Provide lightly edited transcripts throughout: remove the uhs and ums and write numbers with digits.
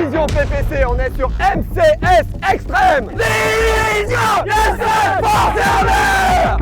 Vision PPC, on est sur MCS Extrême. Vision PPC, portez en l'air.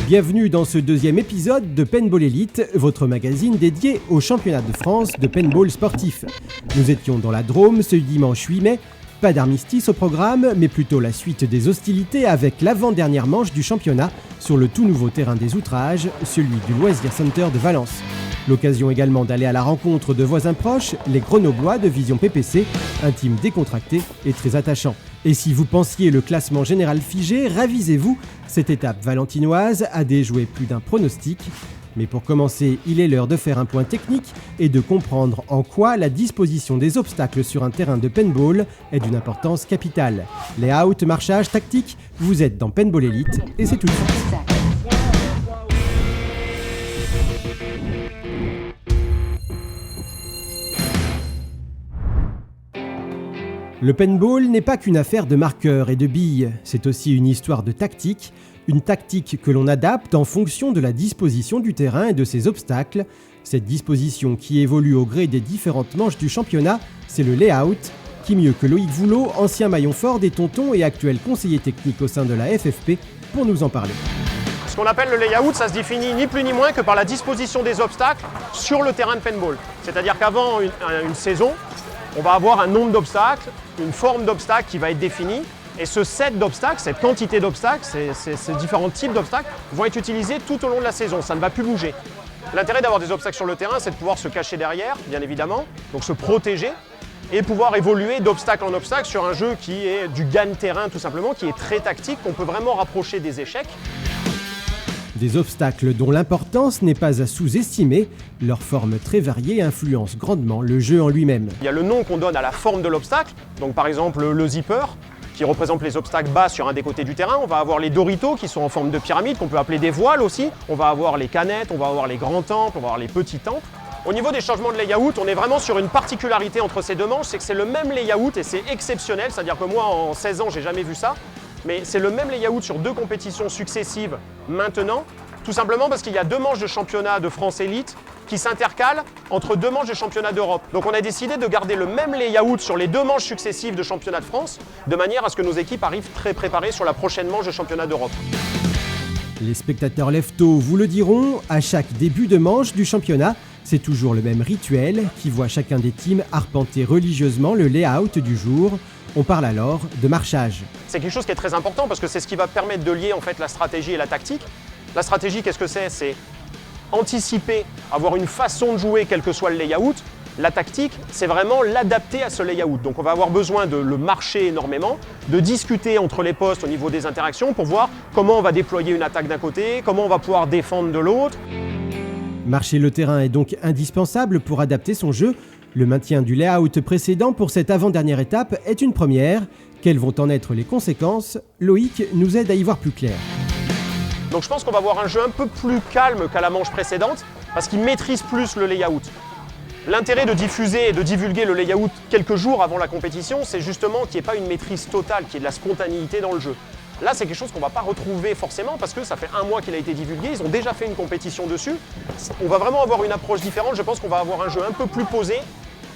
Bienvenue dans ce deuxième épisode de Paintball Elite, votre magazine dédié au championnat de France de paintball sportif. Nous étions dans la Drôme ce dimanche 8 mai, pas d'armistice au programme, mais plutôt la suite des hostilités avec l'avant-dernière manche du championnat sur le tout nouveau terrain des Outrages, celui du Loisir Center de Valence. L'occasion également d'aller à la rencontre de voisins proches, les Grenoblois de Vision PPC, un team décontracté et très attachant. Et si vous pensiez le classement général figé, ravisez-vous, cette étape valentinoise a déjoué plus d'un pronostic. Mais pour commencer, il est l'heure de faire un point technique et de comprendre en quoi la disposition des obstacles sur un terrain de paintball est d'une importance capitale. Layout, marchage, tactique, vous êtes dans Paintball Elite et c'est tout de suite. Le paintball n'est pas qu'une affaire de marqueurs et de billes, c'est aussi une histoire de tactique, une tactique que l'on adapte en fonction de la disposition du terrain et de ses obstacles. Cette disposition qui évolue au gré des différentes manches du championnat, c'est le layout. Qui mieux que Loïc Voulot, ancien maillon fort des Tontons et actuel conseiller technique au sein de la FFP, pour nous en parler. Ce qu'on appelle le layout, ça se définit ni plus ni moins que par la disposition des obstacles sur le terrain de paintball. C'est-à-dire qu'avant une saison, on va avoir un nombre d'obstacles, une forme d'obstacle qui va être définie. Et ce set d'obstacles, cette quantité d'obstacles, ces différents types d'obstacles vont être utilisés tout au long de la saison. Ça ne va plus bouger. L'intérêt d'avoir des obstacles sur le terrain, c'est de pouvoir se cacher derrière, bien évidemment, donc se protéger et pouvoir évoluer d'obstacle en obstacle sur un jeu qui est du gagne-terrain tout simplement, qui est très tactique, qu'on peut vraiment rapprocher des échecs. Des obstacles dont l'importance n'est pas à sous-estimer, leur forme très variée influence grandement le jeu en lui-même. Il y a le nom qu'on donne à la forme de l'obstacle, donc par exemple le zipper, qui représente les obstacles bas sur un des côtés du terrain. On va avoir les Doritos qui sont en forme de pyramide, qu'on peut appeler des voiles aussi. On va avoir les canettes, on va avoir les grands temples, on va avoir les petits temples. Au niveau des changements de layout, on est vraiment sur une particularité entre ces deux manches, c'est que c'est le même layout et c'est exceptionnel, c'est-à-dire que moi en 16 ans j'ai jamais vu ça, mais c'est le même layout sur deux compétitions successives maintenant, tout simplement parce qu'il y a deux manches de championnat de France Élite qui s'intercalent entre deux manches de championnat d'Europe. Donc on a décidé de garder le même layout sur les deux manches successives de championnat de France, de manière à ce que nos équipes arrivent très préparées sur la prochaine manche de championnat d'Europe. Les spectateurs leftos vous le diront, à chaque début de manche du championnat, c'est toujours le même rituel qui voit chacun des teams arpenter religieusement le layout du jour. On parle alors de marchage. C'est quelque chose qui est très important parce que c'est ce qui va permettre de lier en fait la stratégie et la tactique. La stratégie, qu'est-ce que c'est ? C'est anticiper, avoir une façon de jouer quel que soit le layout. La tactique, c'est vraiment l'adapter à ce layout. Donc on va avoir besoin de le marcher énormément, de discuter entre les postes au niveau des interactions pour voir comment on va déployer une attaque d'un côté, comment on va pouvoir défendre de l'autre. Marcher le terrain est donc indispensable pour adapter son jeu. Le maintien du layout précédent pour cette avant-dernière étape est une première. Quelles vont en être les conséquences ? Loïc nous aide à y voir plus clair. Donc je pense qu'on va avoir un jeu un peu plus calme qu'à la manche précédente parce qu'il maîtrise plus le layout. L'intérêt de diffuser et de divulguer le layout quelques jours avant la compétition, c'est justement qu'il n'y ait pas une maîtrise totale, qu'il y ait de la spontanéité dans le jeu. Là, c'est quelque chose qu'on ne va pas retrouver forcément parce que ça fait un mois qu'il a été divulgué, ils ont déjà fait une compétition dessus. On va vraiment avoir une approche différente, je pense qu'on va avoir un jeu un peu plus posé,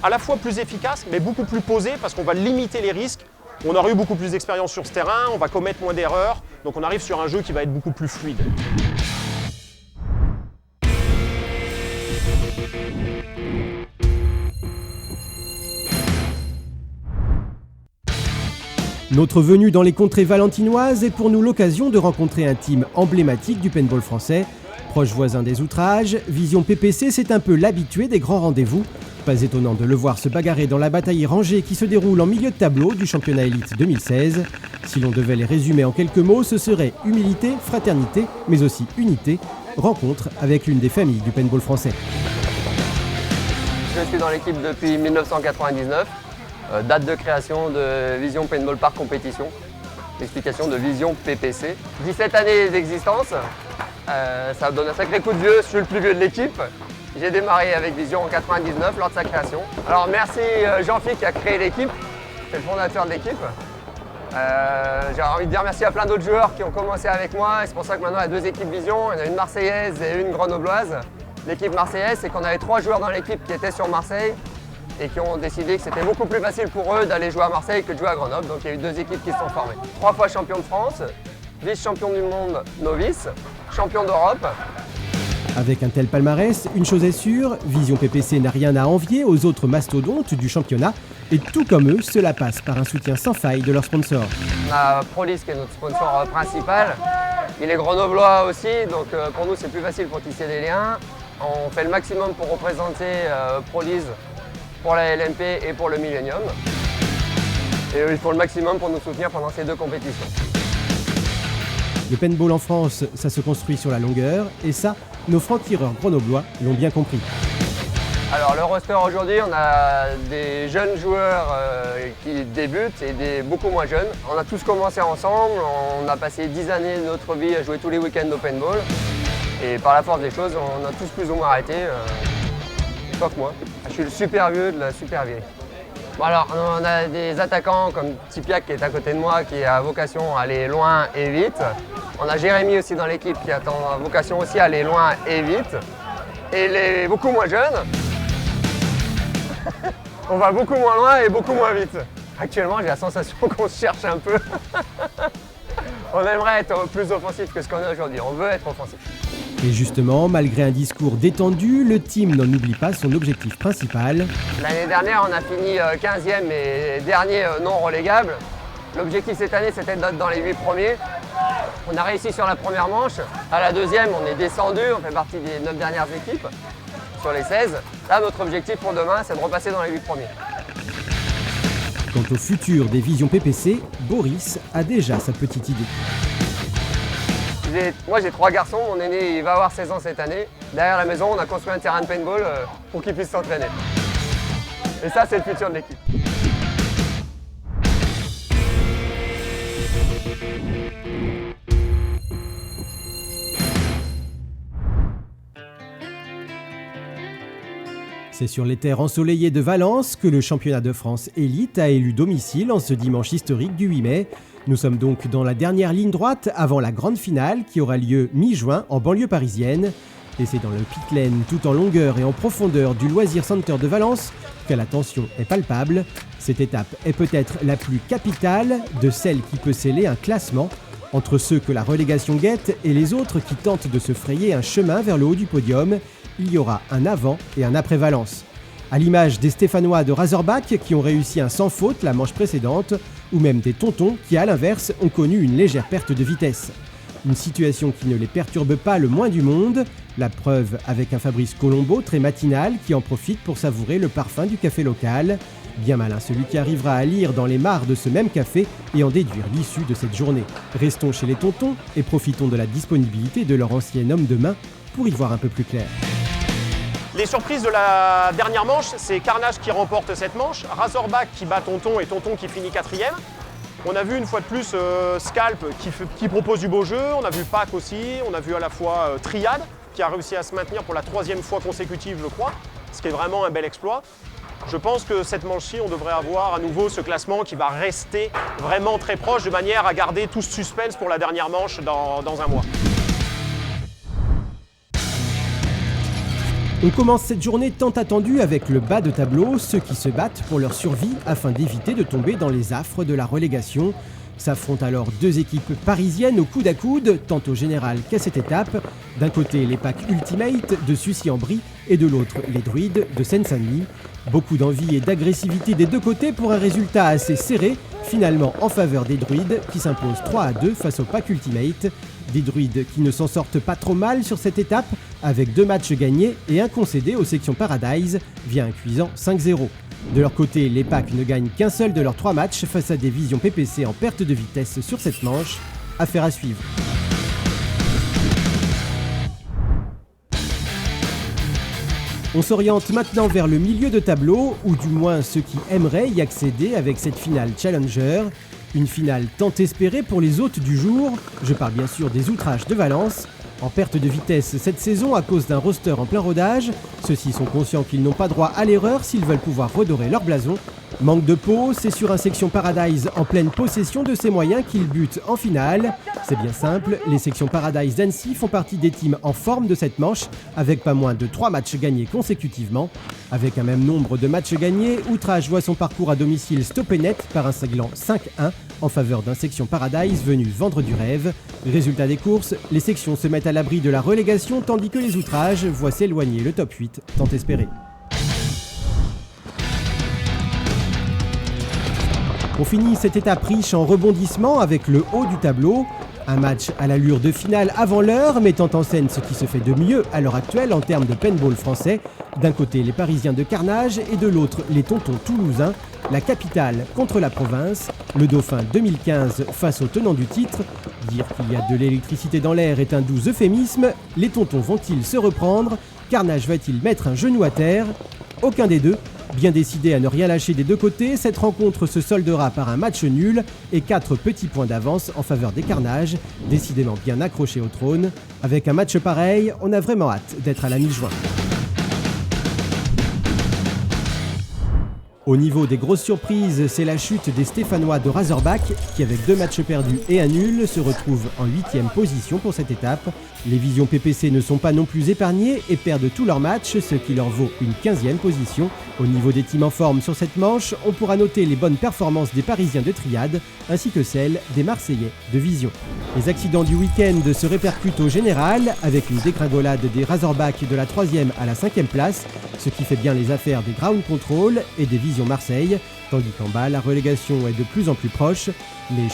à la fois plus efficace, mais beaucoup plus posé parce qu'on va limiter les risques. On aura eu beaucoup plus d'expérience sur ce terrain, on va commettre moins d'erreurs, donc on arrive sur un jeu qui va être beaucoup plus fluide. Notre venue dans les contrées valentinoises est pour nous l'occasion de rencontrer un team emblématique du paintball français. Proche voisin des outrages, Vision PPC c'est un peu l'habitué des grands rendez-vous. Pas étonnant de le voir se bagarrer dans la bataille rangée qui se déroule en milieu de tableau du championnat élite 2016. Si l'on devait les résumer en quelques mots, ce serait humilité, fraternité, mais aussi unité, rencontre avec l'une des familles du paintball français. Je suis dans l'équipe depuis 1999, date de création de Vision Paintball Park Compétition, explication de Vision PPC. 17 années d'existence, ça me donne un sacré coup de vieux, je suis le plus vieux de l'équipe. J'ai démarré avec Vision en 99 lors de sa création. Alors merci Jean-Philippe qui a créé l'équipe, c'est le fondateur de l'équipe. J'ai envie de dire merci à plein d'autres joueurs qui ont commencé avec moi, et c'est pour ça que maintenant il y a 2 équipes Vision, il y en a une marseillaise et une grenobloise. L'équipe marseillaise, c'est qu'on avait 3 joueurs dans l'équipe qui étaient sur Marseille et qui ont décidé que c'était beaucoup plus facile pour eux d'aller jouer à Marseille que de jouer à Grenoble. Donc il y a eu 2 équipes qui se sont formées. 3 fois champion de France, vice-champion du monde novice, champion d'Europe. Avec un tel palmarès, une chose est sûre, Vision PPC n'a rien à envier aux autres mastodontes du championnat et tout comme eux, cela passe par un soutien sans faille de leurs sponsors. On a Prolis qui est notre sponsor principal, il est grenoblois aussi, donc pour nous c'est plus facile pour tisser des liens. On fait le maximum pour représenter Prolis pour la LMP et pour le Millennium. Et ils font le maximum pour nous soutenir pendant ces 2 compétitions. Le paintball en France, ça se construit sur la longueur et ça, nos francs-tireurs grenoblois l'ont bien compris. Alors le roster aujourd'hui, on a des jeunes joueurs qui débutent et des beaucoup moins jeunes. On a tous commencé ensemble, on a passé 10 années de notre vie à jouer tous les week-ends au paintball. Et par la force des choses, on a tous plus ou moins arrêté, sauf moi. Je suis le super vieux de la super vieille. Bon alors, on a des attaquants comme Tipiak qui est à côté de moi, qui a vocation à aller loin et vite. On a Jérémy aussi dans l'équipe qui a vocation aussi à aller loin et vite. Et les beaucoup moins jeunes, on va beaucoup moins loin et beaucoup moins vite. Actuellement, j'ai la sensation qu'on se cherche un peu. On aimerait être plus offensif que ce qu'on est aujourd'hui, on veut être offensif. Et justement, malgré un discours détendu, le team n'en oublie pas son objectif principal. L'année dernière, on a fini 15e et dernier non relégable. L'objectif cette année, c'était d'être dans les 8 premiers. On a réussi sur la première manche. À la deuxième, on est descendu, on fait partie des 9 dernières équipes sur les 16. Là, notre objectif pour demain, c'est de repasser dans les 8 premiers. Quant au futur des Visions PPC, Boris a déjà sa petite idée. Moi j'ai 3 garçons, mon aîné il va avoir 16 ans cette année. Derrière la maison on a construit un terrain de paintball pour qu'ils puissent s'entraîner. Et ça c'est le futur de l'équipe. C'est sur les terres ensoleillées de Valence que le championnat de France élite a élu domicile en ce dimanche historique du 8 mai. Nous sommes donc dans la dernière ligne droite avant la grande finale qui aura lieu mi-juin en banlieue parisienne. Et c'est dans le pit lane tout en longueur et en profondeur du Loisir Center de Valence que la tension est palpable. Cette étape est peut-être la plus capitale de celle qui peut sceller un classement entre ceux que la relégation guette et les autres qui tentent de se frayer un chemin vers le haut du podium. Il y aura un avant et un après Valence. À l'image des Stéphanois de Razorback qui ont réussi un sans faute la manche précédente, ou même des Tontons qui, à l'inverse, ont connu une légère perte de vitesse. Une situation qui ne les perturbe pas le moins du monde, la preuve avec un Fabrice Colombo très matinal qui en profite pour savourer le parfum du café local. Bien malin celui qui arrivera à lire dans les mares de ce même café et en déduire l'issue de cette journée. Restons chez les Tontons et profitons de la disponibilité de leur ancien homme de main pour y voir un peu plus clair. Les surprises de la dernière manche, c'est Carnage qui remporte cette manche, Razorback qui bat Tonton et Tonton qui finit 4e. On a vu une fois de plus Scalp qui propose du beau jeu, on a vu Pac aussi, on a vu à la fois Triad qui a réussi à se maintenir pour la 3e fois consécutive, je crois, ce qui est vraiment un bel exploit. Je pense que cette manche-ci, on devrait avoir à nouveau ce classement qui va rester vraiment très proche de manière à garder tout ce suspense pour la dernière manche dans un mois. On commence cette journée tant attendue avec le bas de tableau, ceux qui se battent pour leur survie afin d'éviter de tomber dans les affres de la relégation. S'affrontent alors deux équipes parisiennes au coude à coude, tant au général qu'à cette étape. D'un côté les packs Ultimate de Sucy-en-Brie et de l'autre les druides de Seine-Saint-Denis. Beaucoup d'envie et d'agressivité des deux côtés pour un résultat assez serré, finalement en faveur des druides qui s'imposent 3-2 face au pack Ultimate. Des druides qui ne s'en sortent pas trop mal sur cette étape, avec 2 matchs gagnés et un concédé aux sections Paradise via un cuisant 5-0. De leur côté, les packs ne gagnent qu'un seul de leurs 3 matchs face à des visions PPC en perte de vitesse sur cette manche. Affaire à suivre. On s'oriente maintenant vers le milieu de tableau, ou du moins ceux qui aimeraient y accéder avec cette finale Challenger. Une finale tant espérée pour les hôtes du jour, je parle bien sûr des Outrages de Valence. En perte de vitesse cette saison à cause d'un roster en plein rodage, ceux-ci sont conscients qu'ils n'ont pas droit à l'erreur s'ils veulent pouvoir redorer leur blason. Manque de peau, c'est sur un section Paradise en pleine possession de ses moyens qu'ils butent en finale. C'est bien simple, les sections Paradise d'Annecy font partie des teams en forme de cette manche, avec pas moins de 3 matchs gagnés consécutivement. Avec un même nombre de matchs gagnés, Outrage voit son parcours à domicile stoppé net par un cinglant 5-1 en faveur d'un section Paradise venu vendre du rêve. Résultat des courses, les sections se mettent à l'abri de la relégation tandis que les Outrages voient s'éloigner le top 8 tant espéré. On finit cette étape riche en rebondissements avec le haut du tableau. Un match à l'allure de finale avant l'heure, mettant en scène ce qui se fait de mieux à l'heure actuelle en termes de paintball français. D'un côté les Parisiens de Carnage et de l'autre les Tontons toulousains. La capitale contre la province, le Dauphin 2015 face aux tenants du titre. Dire qu'il y a de l'électricité dans l'air est un doux euphémisme. Les Tontons vont-ils se reprendre? Carnage va-t-il mettre un genou à terre? Aucun des deux. Bien décidé à ne rien lâcher des deux côtés, cette rencontre se soldera par un match nul et 4 petits points d'avance en faveur des Carnages, décidément bien accrochés au trône. Avec un match pareil, on a vraiment hâte d'être à la mi-juin. Au niveau des grosses surprises, c'est la chute des Stéphanois de Razorback qui, avec 2 matchs perdus et un nul, se retrouvent en 8e position pour cette étape. Les visions PPC ne sont pas non plus épargnées et perdent tous leurs matchs, ce qui leur vaut une 15e position. Au niveau des teams en forme sur cette manche, on pourra noter les bonnes performances des Parisiens de Triade ainsi que celles des Marseillais de Vision. Les accidents du week-end se répercutent au général avec une dégringolade des Razorback de la 3e à la 5e place, ce qui fait bien les affaires des Ground Control et des Vision Marseille, tandis qu'en bas, la relégation est de plus en plus proche. Mais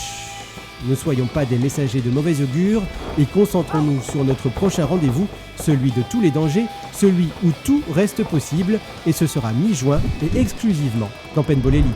ne soyons pas des messagers de mauvais augure et concentrons-nous sur notre prochain rendez-vous, celui de tous les dangers, celui où tout reste possible, et ce sera mi-juin et exclusivement dans Paintball Elite.